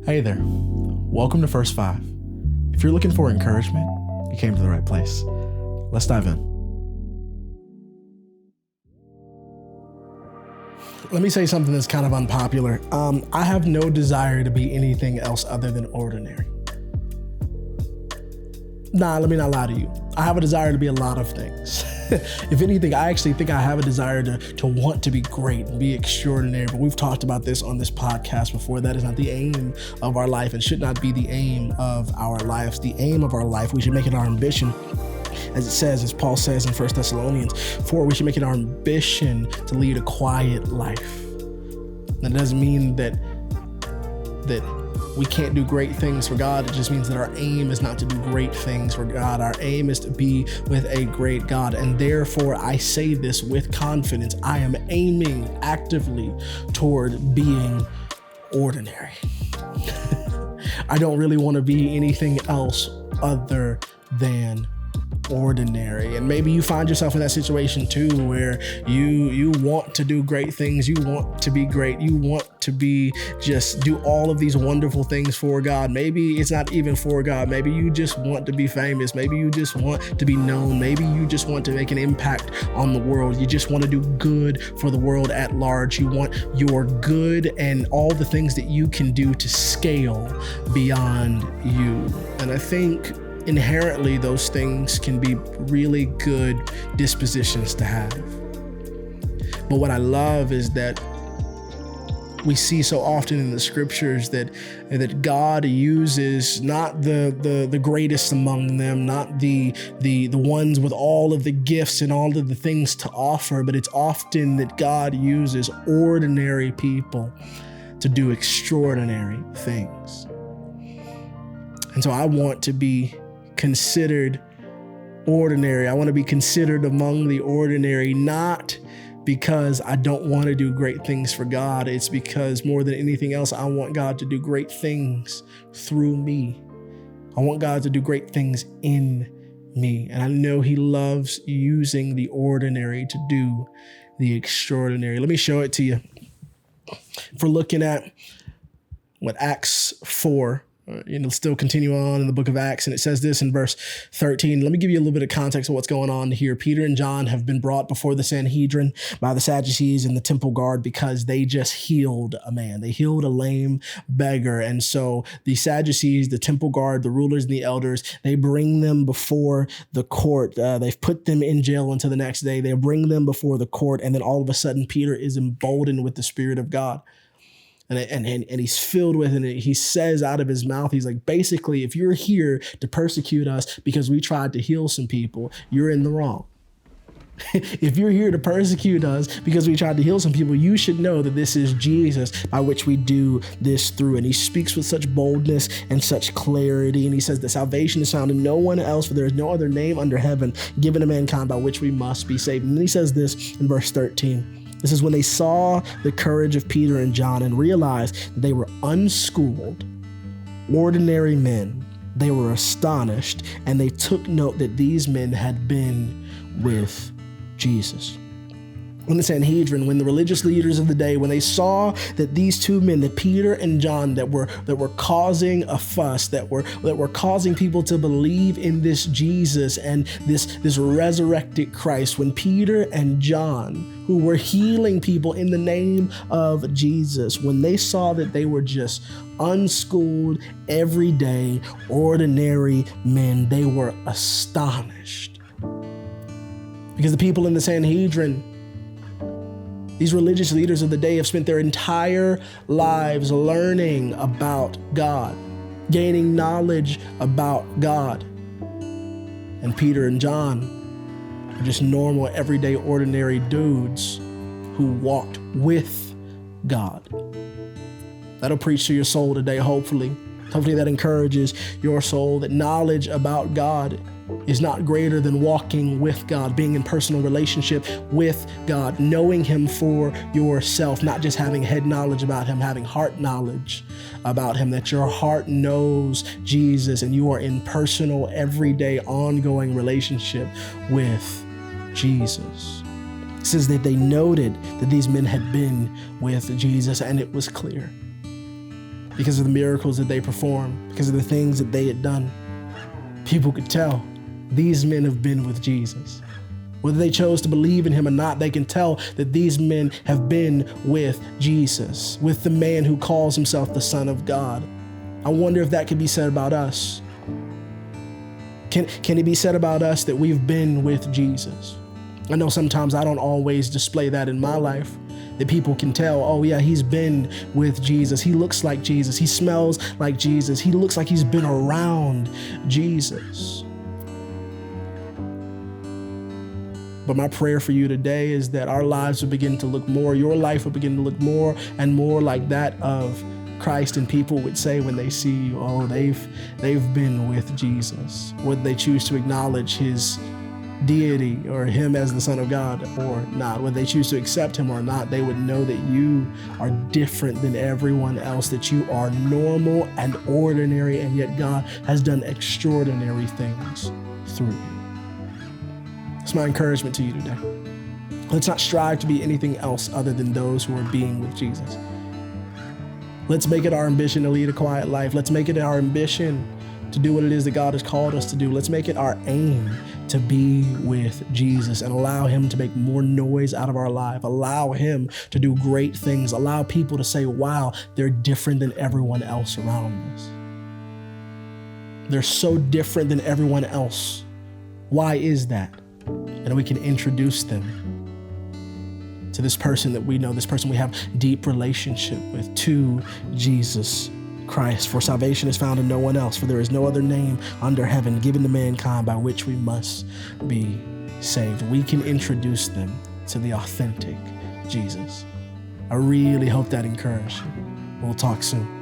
Hey there, welcome to First Five. If you're looking for encouragement, you came to the right place. Let's dive in. Let me say something that's kind of unpopular. I have no desire to be anything else other than ordinary. Let me not lie to you. I have a desire to be a lot of things. If anything, I actually think I have a desire to want to be great and be extraordinary. But we've talked about this on this podcast before. That is not the aim of our life and should not be the aim of our lives. The aim of our life, we should make it our ambition. As Paul says in 1 Thessalonians 4, we should make it our ambition to lead a quiet life. That doesn't mean that we can't do great things for God. It just means that our aim is not to do great things for God. Our aim is to be with a great God. And therefore, I say this with confidence. I am aiming actively toward being ordinary. I don't really want to be anything else other than ordinary. And maybe you find yourself in that situation too, where you want to do great things. You want to be great. You want to just do all of these wonderful things for God. Maybe it's not even for God. Maybe you just want to be famous. Maybe you just want to be known. Maybe you just want to make an impact on the world. You just want to do good for the world at large. You want your good and all the things that you can do to scale beyond you. And I think inherently, those things can be really good dispositions to have. But what I love is that we see so often in the scriptures that God uses not the greatest among them, not the ones with all of the gifts and all of the things to offer, but it's often that God uses ordinary people to do extraordinary things. And so I want to be considered ordinary. I want to be considered among the ordinary, not because I don't want to do great things for God. It's because more than anything else, I want God to do great things through me. I want God to do great things in me. And I know He loves using the ordinary to do the extraordinary. Let me show it to you. If we're looking at Acts 4, still continue on in the book of Acts, and it says this in verse 13. Let me give you a little bit of context of what's going on here. Peter and John have been brought before the Sanhedrin by the Sadducees and the temple guard because they just healed a man. They healed a lame beggar. And so the Sadducees, the temple guard, the rulers and the elders, they bring them before the court. They've put them in jail until the next day. They bring them before the court, and then all of a sudden Peter is emboldened with the Spirit of God. And he's filled with it. And he says out of his mouth, he's like, basically, if you're here to persecute us because we tried to heal some people, you're in the wrong. If you're here to persecute us because we tried to heal some people, you should know that this is Jesus by which we do this through. And he speaks with such boldness and such clarity. And he says that salvation is found in no one else, for there is no other name under heaven given to mankind by which we must be saved. And then he says this in verse 13. This is when they saw the courage of Peter and John and realized that they were unschooled, ordinary men. They were astonished, and they took note that these men had been with Jesus. When the Sanhedrin, when the religious leaders of the day, when they saw that these two men, that Peter and John, that were causing a fuss, that were causing people to believe in this Jesus and this resurrected Christ, when Peter and John, who were healing people in the name of Jesus, when they saw that they were just unschooled, everyday, ordinary men, they were astonished. Because the people in the Sanhedrin, these religious leaders of the day, have spent their entire lives learning about God, gaining knowledge about God. And Peter and John are just normal, everyday, ordinary dudes who walked with God. That'll preach to your soul today, hopefully. Hopefully that encourages your soul, that knowledge about God is not greater than walking with God, being in personal relationship with God, knowing Him for yourself, not just having head knowledge about Him, having heart knowledge about Him, that your heart knows Jesus and you are in personal, everyday, ongoing relationship with Jesus. It says that they noted that these men had been with Jesus, and it was clear. because of the miracles that they performed, because of the things that they had done. People could tell these men have been with Jesus. Whether they chose to believe in him or not, they can tell that these men have been with Jesus, with the man who calls himself the Son of God. I wonder if that could be said about us. Can it be said about us that we've been with Jesus? I know sometimes I don't always display that in my life, that people can tell, oh yeah, he's been with Jesus. He looks like Jesus. He smells like Jesus. He looks like he's been around Jesus. But my prayer for you today is that our lives will begin to look more, your life will begin to look more and more like that of Christ, and people would say when they see you, oh, they've been with Jesus. Whether they choose to acknowledge his deity or him as the Son of God or not, whether they choose to accept him or not, they would know that you are different than everyone else, that you are normal and ordinary, and yet God has done extraordinary things through you. It's my encouragement to you today. Let's not strive to be anything else other than those who are being with Jesus. Let's make it our ambition to lead a quiet life. Let's make it our ambition to do what it is that God has called us to do. Let's make it our aim to be with Jesus and allow him to make more noise out of our life. Allow him to do great things. Allow people to say, wow, they're different than everyone else around us. They're so different than everyone else. Why is that? And we can introduce them to this person that we know, this person we have deep relationship with, to Jesus Christ. For salvation is found in no one else, for there is no other name under heaven given to mankind by which we must be saved. We can introduce them to the authentic Jesus. I really hope that encouraged you. We'll talk soon.